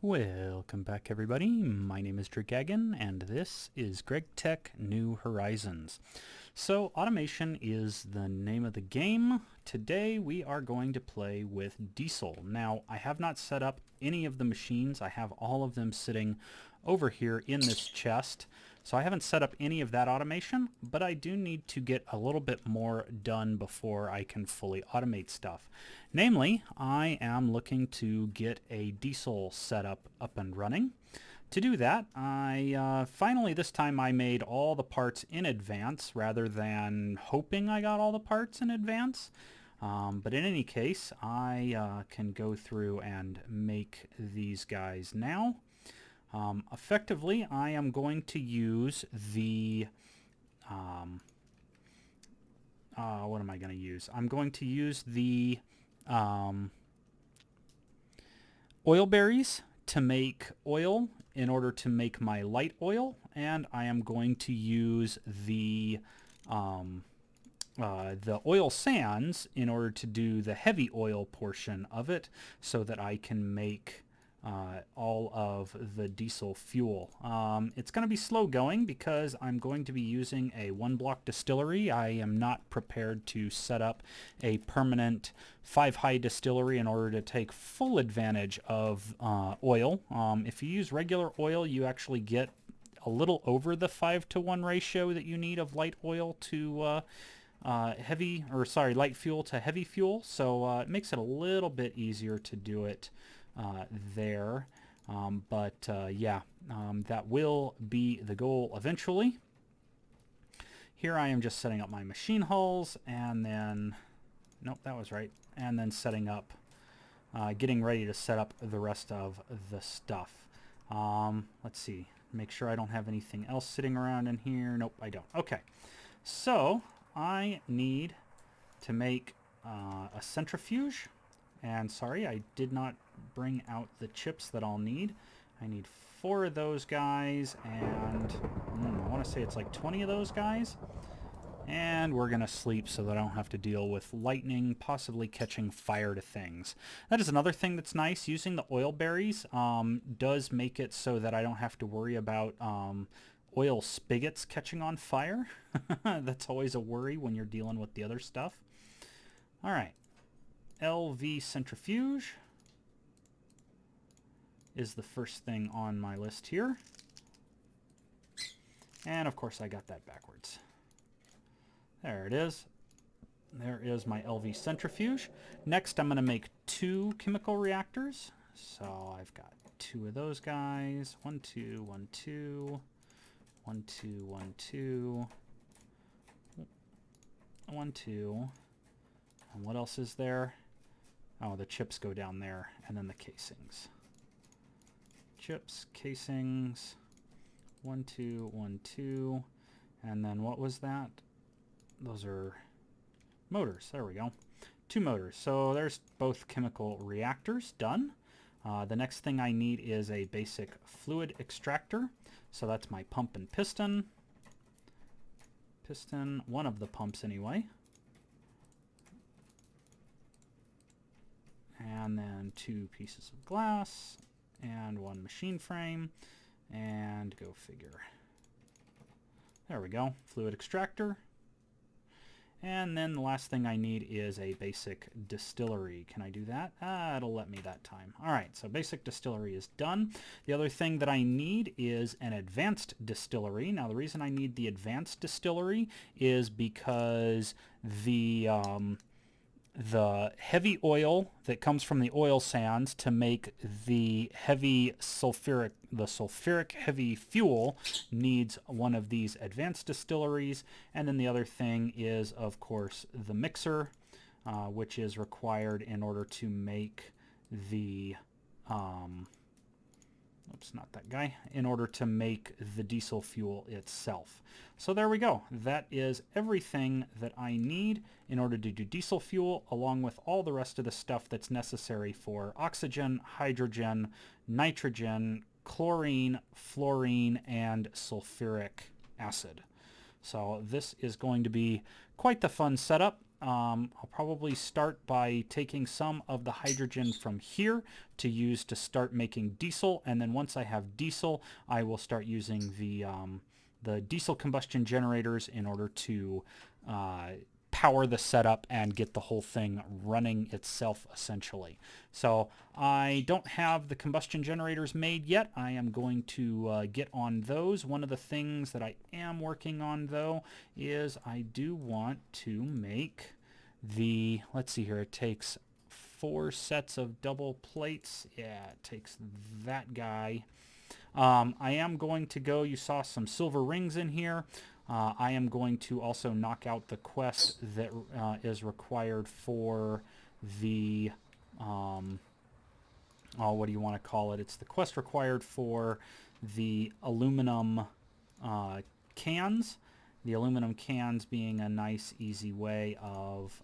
Welcome back, everybody. My name is Gregtech, and this is Gregtech New Horizons. So, automation is the name of the game. Today, we are going to play with diesel. Now, I have not set up any of the machines. I have all of them sitting over here in this chest. So I haven't set up any of that automation, but I do need to get a little bit more done before I can fully automate stuff. Namely, I am looking to get a diesel setup up and running. To do that, I finally this time I made all the parts in advance rather than hoping I got all the parts in advance. But in any case, I can go through and make these guys now. Effectively, I am going to use the, what am I going to use? I'm going to use the oil berries to make oil in order to make my light oil, and I am going to use the oil sands in order to do the heavy oil portion of it so that I can make all of the diesel fuel. It's going to be slow going because I'm going to be using a one-block distillery. I am not prepared to set up a permanent 5-high distillery in order to take full advantage of oil. If you use regular oil, you actually get a little over the 5-to-1 ratio that you need of light oil to light fuel to heavy fuel. So it makes it a little bit easier to do it there. That will be the goal eventually. Here I am just setting up my machine hulls, and then, nope, that was right, and then setting up, getting ready to set up the rest of the stuff. Let's see, make sure I don't have anything else sitting around in here. Nope, I don't. Okay, so I need to make a centrifuge. And sorry, I did not bring out the chips that I'll need. I need 4 of those guys, and I want to say it's like 20 of those guys. And we're going to sleep so that I don't have to deal with lightning, possibly catching fire to things. That is another thing that's nice. Using the oil berries does make it so that I don't have to worry about oil spigots catching on fire. That's always a worry when you're dealing with the other stuff. All right. LV centrifuge is the first thing on my list here. And of course I got that backwards. There it is. There is my LV centrifuge. Next I'm going to make 2 chemical reactors. So I've got 2 of those guys. 1, 2, 1, 2. 1, 2, 1, 2. 1, 2. And what else is there? Oh, the chips go down there, and then the casings. Chips, casings, 1, 2, 1, 2. And then what was that? Those are motors. There we go. 2 motors. So there's both chemical reactors done. The next thing I need is a basic fluid extractor. So that's my pump and piston. Piston, one of the pumps anyway. And then 2 pieces of glass, and 1 machine frame, and go figure. There we go, fluid extractor. And then the last thing I need is a basic distillery. Can I do that? It'll let me that time. All right, so basic distillery is done. The other thing that I need is an advanced distillery. Now, the reason I need the advanced distillery is because the heavy oil that comes from the oil sands to make the sulfuric heavy fuel needs one of these advanced distilleries. And then the other thing is, of course, the mixer, which is required in order to make the in order to make the diesel fuel itself. So there we go. That is everything that I need in order to do diesel fuel, along with all the rest of the stuff that's necessary for oxygen, hydrogen, nitrogen, chlorine, fluorine, and sulfuric acid. So this is going to be quite the fun setup. I'll probably start by taking some of the hydrogen from here to use to start making diesel, and then once I have diesel, I will start using the diesel combustion generators in order to power the setup and get the whole thing running itself, essentially. So I don't have the combustion generators made yet. I am going to get on those. One of the things that I am working on, though, is I do want to make the, let's see here, it takes 4 sets of double plates. Yeah, it takes that guy. I am going to go, you saw some silver rings in here. I am going to also knock out the quest that is required for the, what do you want to call it? It's the quest required for the aluminum cans. The aluminum cans being a nice, easy way of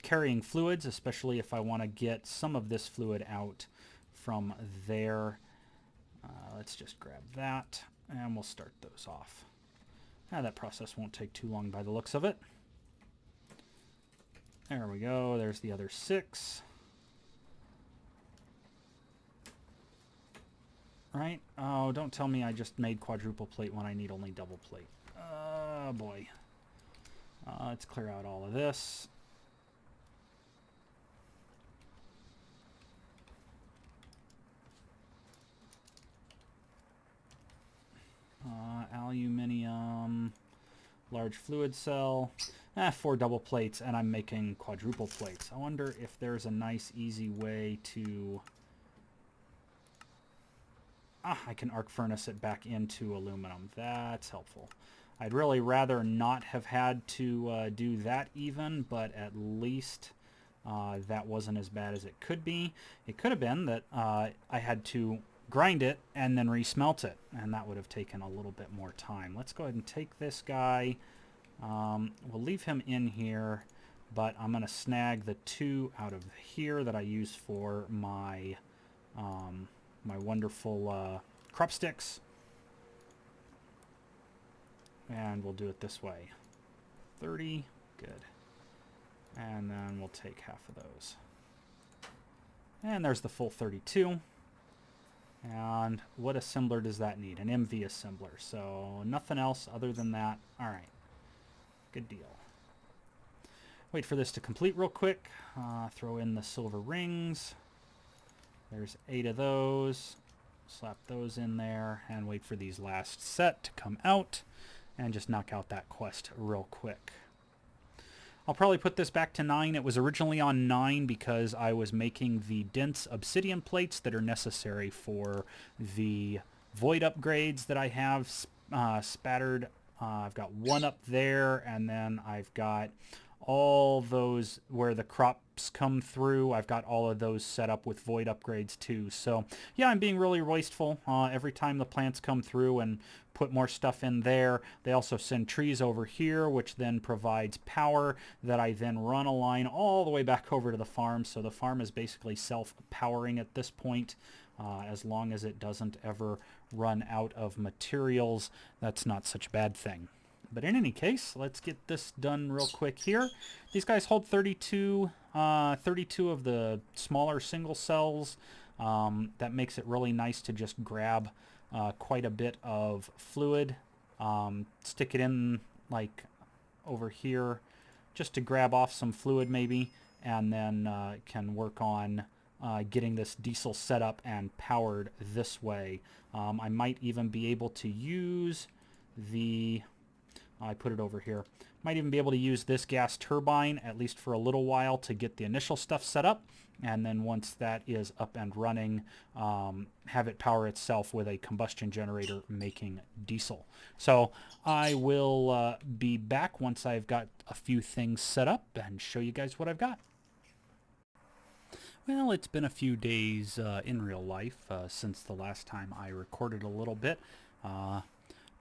carrying fluids, especially if I want to get some of this fluid out from there. Let's just grab that, and we'll start those off. That process won't take too long by the looks of it. There we go. There's the other 6. Right? Oh, don't tell me I just made quadruple plate when I need only double plate. Oh, boy. Let's clear out all of this. Aluminium, large fluid cell, 4 double plates, and I'm making quadruple plates. I wonder if there's a nice, easy way to... I can arc furnace it back into aluminum. That's helpful. I'd really rather not have had to do that even, but at least that wasn't as bad as it could be. It could have been that I had to grind it and then resmelt it, and that would have taken a little bit more time. Let's go ahead and take this guy. We'll leave him in here, but I'm going to snag the 2 out of here that I use for my my wonderful crop sticks, and we'll do it this way. 30, good. And then we'll take half of those. And there's the full 32. And what assembler does that need? An MV assembler. So nothing else other than that. All right. Good deal. Wait for this to complete real quick. Throw in the silver rings. There's 8 of those. Slap those in there and wait for these last set to come out and just knock out that quest real quick. I'll probably put this back to 9. It was originally on 9 because I was making the dense obsidian plates that are necessary for the void upgrades that I have spattered. I've got 1 up there, and then I've got all those where the crops come through. I've got all of those set up with void upgrades too. So yeah, I'm being really wasteful. Every time the plants come through and put more stuff in there, they also send trees over here, which then provides power that I then run a line all the way back over to the farm. So the farm is basically self-powering at this point. As long as it doesn't ever run out of materials, that's not such a bad thing. But in any case, let's get this done real quick here. These guys hold 32 of the smaller single cells. That makes it really nice to just grab quite a bit of fluid. Stick it in like over here just to grab off some fluid maybe, and then can work on getting this diesel set up and powered this way. I might even be able to use the... I put it over here. Might even be able to use this gas turbine, at least for a little while, to get the initial stuff set up. And then once that is up and running, have it power itself with a combustion generator making diesel. So I will be back once I've got a few things set up and show you guys what I've got. Well, it's been a few days in real life since the last time I recorded a little bit.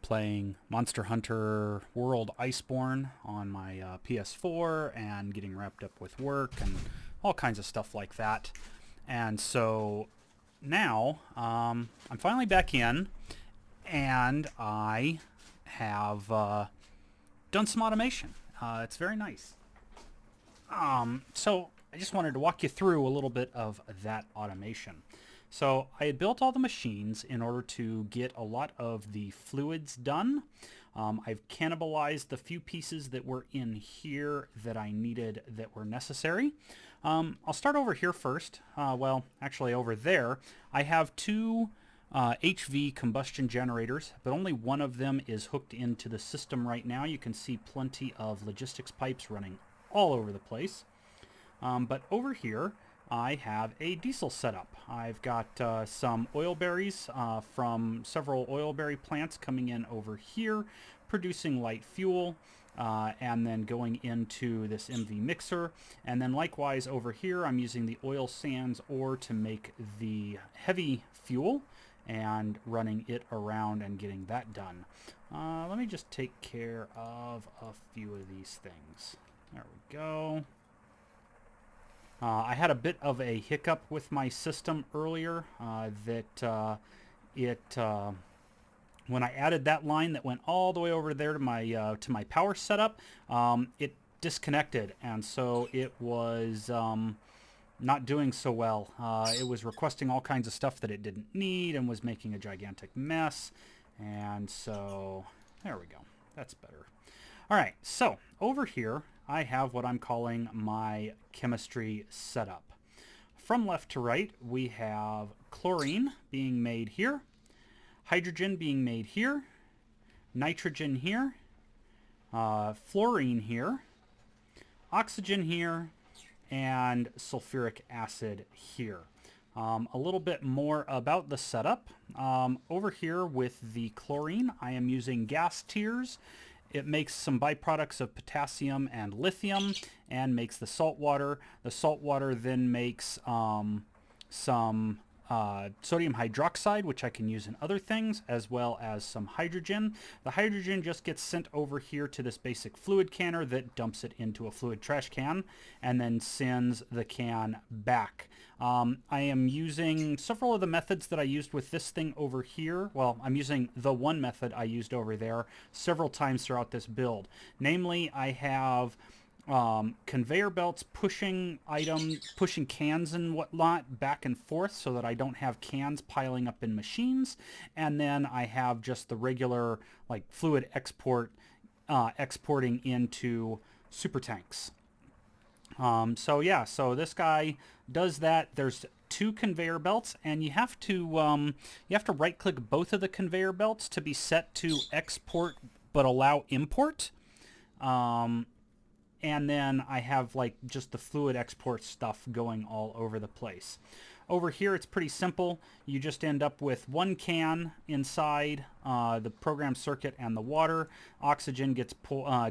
Playing Monster Hunter World Iceborne on my PS4 and getting wrapped up with work and all kinds of stuff like that. And so now I'm finally back in, and I have done some automation. It's very nice. So I just wanted to walk you through a little bit of that automation. So I had built all the machines in order to get a lot of the fluids done. I've cannibalized the few pieces that were in here that I needed that were necessary. I'll start over here first. Well, actually over there. I have two HV combustion generators, but only one of them is hooked into the system right now. You can see plenty of logistics pipes running all over the place. But over here, I have a diesel setup. I've got some oil berries from several oil berry plants coming in over here, producing light fuel, and then going into this MV mixer. And then likewise over here, I'm using the oil sands ore to make the heavy fuel and running it around and getting that done. Let me just take care of a few of these things. There we go. I had a bit of a hiccup with my system earlier when I added that line that went all the way over there to my power setup, it disconnected, and so it was not doing so well. It was requesting all kinds of stuff that it didn't need and was making a gigantic mess, and so there we go. That's better. All right, so over here I have what I'm calling my chemistry setup. From left to right, we have chlorine being made here, hydrogen being made here, nitrogen here, fluorine here, oxygen here, and sulfuric acid here. A little bit more about the setup. Over here with the chlorine, I am using gas tiers. It makes some byproducts of potassium and lithium and makes the salt water. The salt water then makes some sodium hydroxide, which I can use in other things, as well as some hydrogen. The hydrogen just gets sent over here to this basic fluid canner that dumps it into a fluid trash can and then sends the can back. I am using several of the methods that I used with this thing over here. Well, I'm using the one method I used over there several times throughout this build. Namely, I have conveyor belts pushing cans and whatnot back and forth so that I don't have cans piling up in machines. And then I have just the regular like fluid exporting into super tanks. So yeah, so this guy does that. There's two conveyor belts, and you have to right click both of the conveyor belts to be set to export but allow import. And then I have like just the fluid export stuff going all over the place. Over here, it's pretty simple. You just end up with one can inside the program circuit and the water. Oxygen gets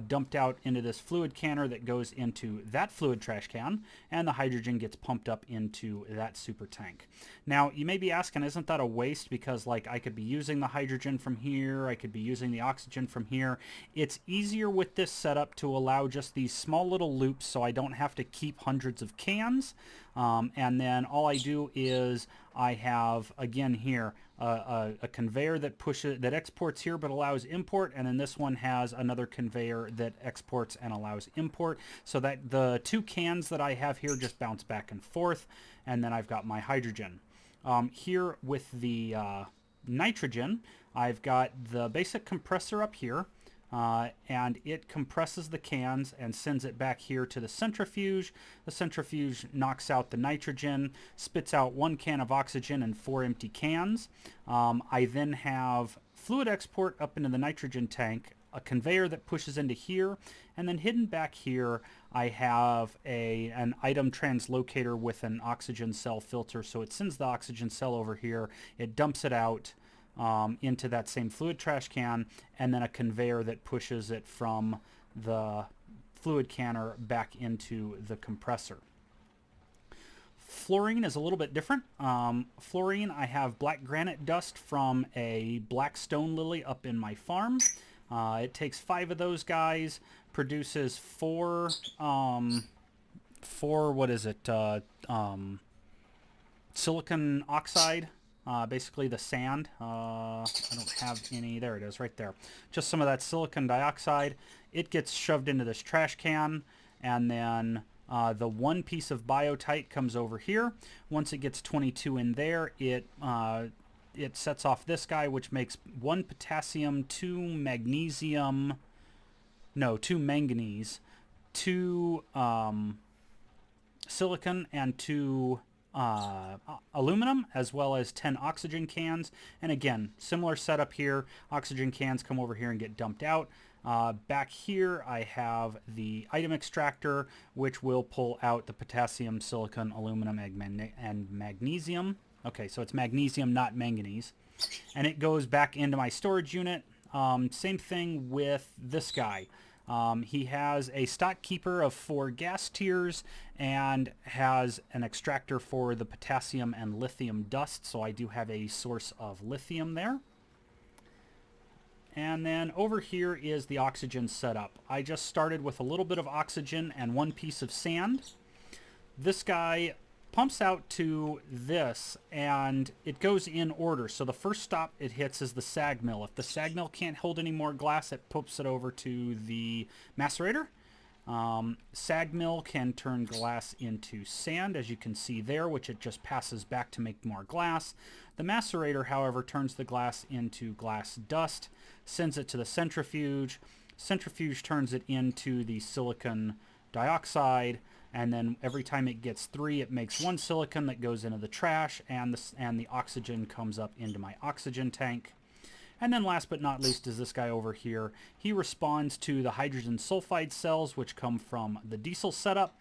dumped out into this fluid canner that goes into that fluid trash can, and the hydrogen gets pumped up into that super tank. Now, you may be asking, isn't that a waste? Because like I could be using the hydrogen from here, I could be using the oxygen from here. It's easier with this setup to allow just these small little loops so I don't have to keep hundreds of cans. And then all I do is I have, again here, a conveyor that exports here but allows import, and then this one has another conveyor that exports and allows import, so that the two cans that I have here just bounce back and forth, and then I've got my hydrogen. Here with the nitrogen, I've got the basic compressor up here, and it compresses the cans and sends it back here to the centrifuge. The centrifuge knocks out the nitrogen, spits out 1 can of oxygen and 4 empty cans. I then have fluid export up into the nitrogen tank, a conveyor that pushes into here, and then hidden back here I have an item translocator with an oxygen cell filter. So it sends the oxygen cell over here, it dumps it out into that same fluid trash can, and then a conveyor that pushes it from the fluid canner back into the compressor. Fluorine is a little bit different. Fluorine, I have black granite dust from a black stone lily up in my farm. It takes 5 of those guys, produces 4 silicon oxide basically the sand. I don't have any. There it is, right there. Just some of that silicon dioxide. It gets shoved into this trash can, and then the one piece of biotite comes over here. Once it gets 22 in there, it sets off this guy, which makes 1 potassium, 2 magnesium, no, 2 manganese, 2 silicon, and 2 aluminum, as well as 10 oxygen cans. And again, similar setup here. Oxygen cans come over here and get dumped out. Back here I have the item extractor, which will pull out the potassium, silicon, aluminum, and magnesium. Okay, so it's magnesium, not manganese. And it goes back into my storage unit. Same thing with this guy. He has a stock keeper of 4 gas tiers and has an extractor for the potassium and lithium dust, so I do have a source of lithium there. And then over here is the oxygen setup. I just started with a little bit of oxygen and 1 piece of sand. This guy pumps out to this, and it goes in order. So the first stop it hits is the sag mill. If the sag mill can't hold any more glass, it pumps it over to the macerator. Sag mill can turn glass into sand, as you can see there, which it just passes back to make more glass. The macerator, however, turns the glass into glass dust, sends it to the centrifuge. Centrifuge turns it into the silicon dioxide, and then every time it gets 3, it makes 1 silicon that goes into the trash, and the oxygen comes up into my oxygen tank. And then last but not least is this guy over here. He responds to the hydrogen sulfide cells, which come from the diesel setup.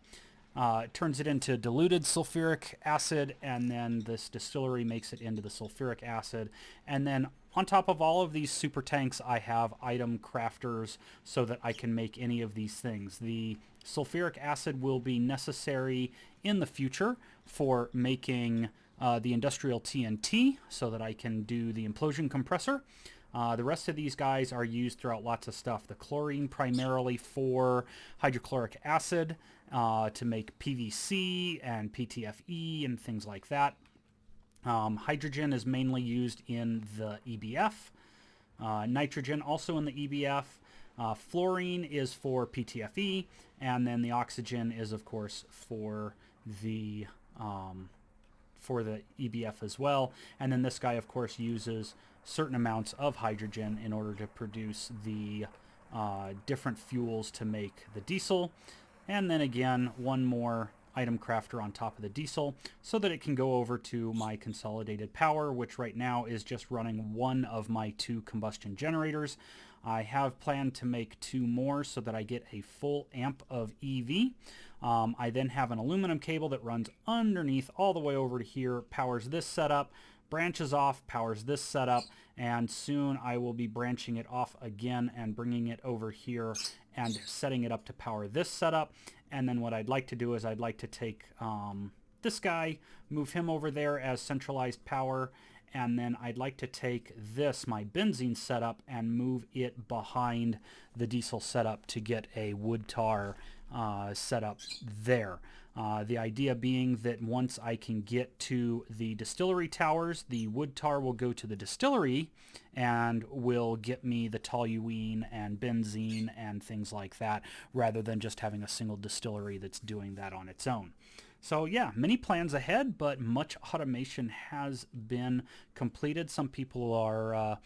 Turns it into diluted sulfuric acid, and then this distillery makes it into the sulfuric acid. And then on top of all of these super tanks, I have item crafters so that I can make any of these things. The sulfuric acid will be necessary in the future for making the industrial TNT so that I can do the implosion compressor. The rest of these guys are used throughout lots of stuff. The chlorine primarily for hydrochloric acid to make PVC and PTFE and things like that. Hydrogen is mainly used in the EBF. Nitrogen also in the EBF. Fluorine is for PTFE, and then the oxygen is, of course, for the EBF as well. And then this guy, of course, uses certain amounts of hydrogen in order to produce the different fuels to make the diesel. And then again, 1 more item crafter on top of the diesel so that it can go over to my consolidated power, which right now is just running 1 of my 2 combustion generators. I have planned to make 2 more so that I get a full amp of EV. I then have an aluminum cable that runs underneath all the way over to here, powers this setup, branches off, powers this setup, and soon I will be branching it off again and bringing it over here and setting it up to power this setup. And then what I'd like to do is I'd like to take this guy, move him over there as centralized power, and then I'd like to take this, my benzene setup, and move it behind the diesel setup to get a wood tar setup there. The idea being that once I can get to the distillery towers, the wood tar will go to the distillery and will get me the toluene and benzene and things like that, rather than just having a single distillery that's doing that on its own. So yeah, many plans ahead, but much automation has been completed. Some people are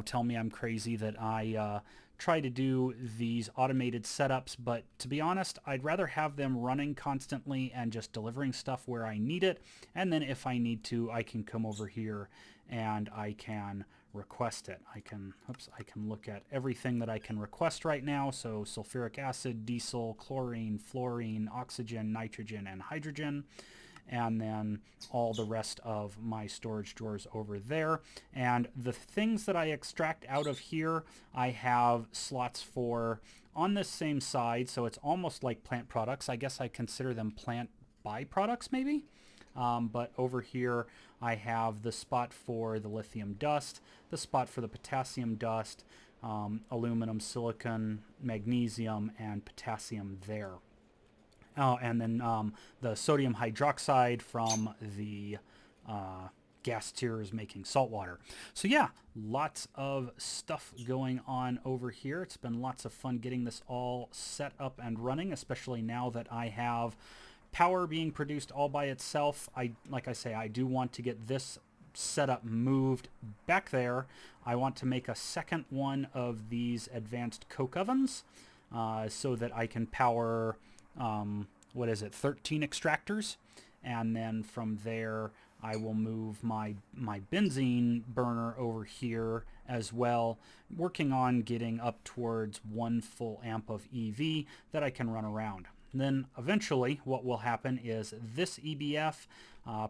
tell me I'm crazy that I try to do these automated setups, but to be honest, I'd rather have them running constantly and just delivering stuff where I need it. And then if I need to, I can come over here and I can request it. I can look at everything that I can request right now. So sulfuric acid, diesel, chlorine, fluorine, oxygen, nitrogen, and hydrogen. And then all the rest of my storage drawers over there. And the things that I extract out of here, I have slots for on this same side, so it's almost like plant products. I guess I consider them plant byproducts maybe. But over here I have the spot for the lithium dust, the spot for the potassium dust, aluminum, silicon, magnesium, and potassium there. Oh, and then the sodium hydroxide from the gas tiers making salt water. So yeah, lots of stuff going on over here. It's been lots of fun getting this all set up and running, especially now that I have power being produced all by itself. Like I say, I do want to get this setup moved back there. I want to make a second one of these advanced coke ovens so that I can power, 13 extractors. And then from there, I will move my benzene burner over here as well, working on getting up towards 1 full amp of EV that I can run around. And then eventually what will happen is this EBF,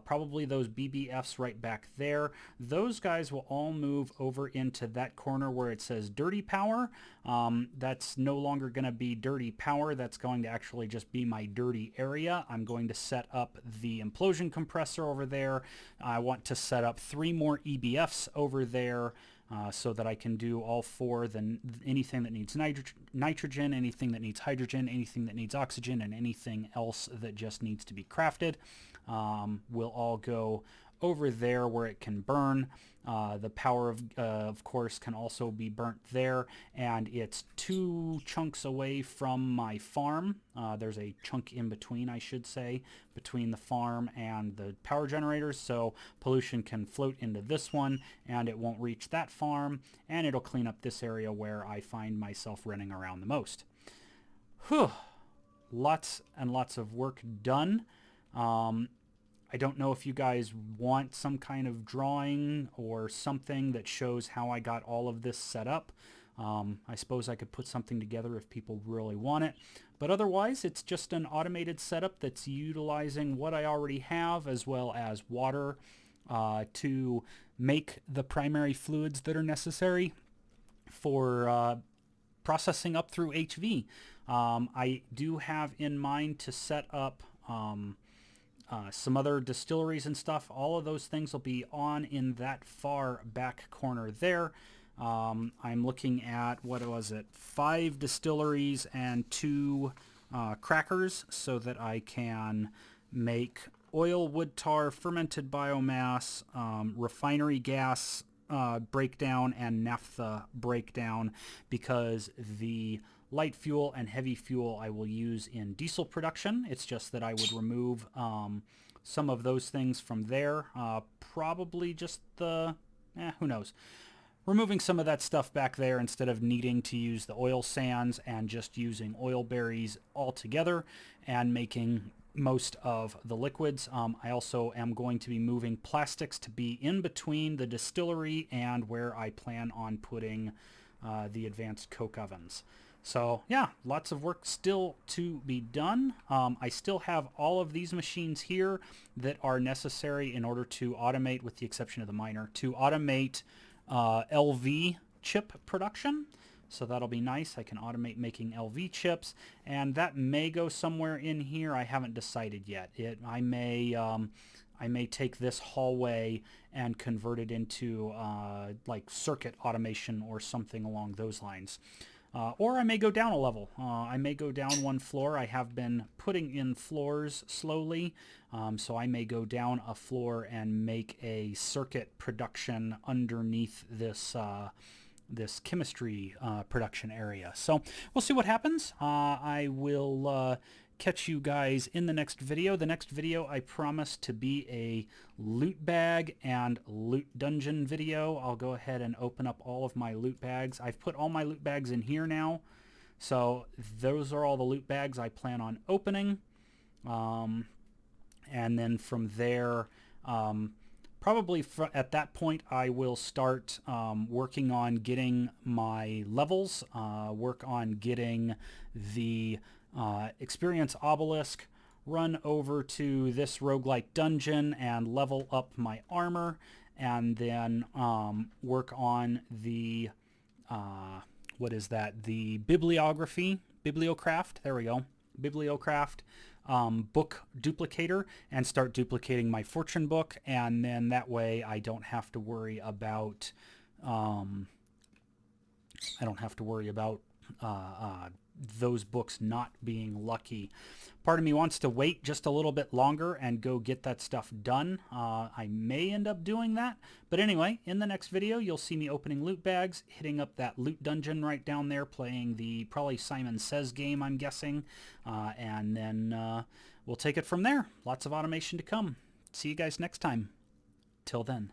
probably those BBFs right back there, those guys will all move over into that corner where it says dirty power. That's no longer going to be dirty power. That's going to actually just be my dirty area. I'm going to set up the implosion compressor over there. I want to set up 3 more EBFs over there. So that I can do all 4, then anything that needs nitrogen, anything that needs hydrogen, anything that needs oxygen, and anything else that just needs to be crafted will all go over there where it can burn. The power, of course, can also be burnt there, and it's 2 chunks away from my farm. There's a chunk in between, I should say, between the farm and the power generators, so pollution can float into this one, and it won't reach that farm, and it'll clean up this area where I find myself running around the most. Whew. Lots and lots of work done. I don't know if you guys want some kind of drawing or something that shows how I got all of this set up. I suppose I could put something together if people really want it. But otherwise, it's just an automated setup that's utilizing what I already have as well as water to make the primary fluids that are necessary for processing up through HV. I do have in mind to set up some other distilleries and stuff. All of those things will be on in that far back corner there. I'm looking at, 5 distilleries and 2 crackers so that I can make oil, wood tar, fermented biomass, refinery gas breakdown, and naphtha breakdown, because the light fuel and heavy fuel I will use in diesel production. It's just that I would remove some of those things from there. Probably just who knows. Removing some of that stuff back there instead of needing to use the oil sands and just using oil berries altogether and making most of the liquids. I also am going to be moving plastics to be in between the distillery and where I plan on putting the advanced coke ovens. So yeah, lots of work still to be done. I still have all of these machines here that are necessary in order to automate, with the exception of the miner, to automate LV chip production. So that'll be nice. I can automate making LV chips, and that may go somewhere in here. I haven't decided yet. I may take this hallway and convert it into like circuit automation or something along those lines. Or I may go down a level. I may go down 1 floor. I have been putting in floors slowly, so I may go down a floor and make a circuit production underneath this this chemistry production area. So we'll see what happens. I will catch you guys in the next video. The next video I promise to be a loot bag and loot dungeon video. I'll go ahead and open up all of my loot bags. I've put all my loot bags in here now. So those are all the loot bags I plan on opening. And then from there, probably at that point, I will start working on getting my levels, work on getting the experience obelisk, run over to this roguelike dungeon and level up my armor, and then work on the the bibliocraft, there we go, bibliocraft book duplicator, and start duplicating my fortune book, and then that way I don't have to worry about those books not being lucky. Part of me wants to wait just a little bit longer and go get that stuff done. I may end up doing that. But anyway, in the next video, you'll see me opening loot bags, hitting up that loot dungeon right down there, playing the probably Simon Says game, I'm guessing. And then we'll take it from there. Lots of automation to come. See you guys next time. Till then.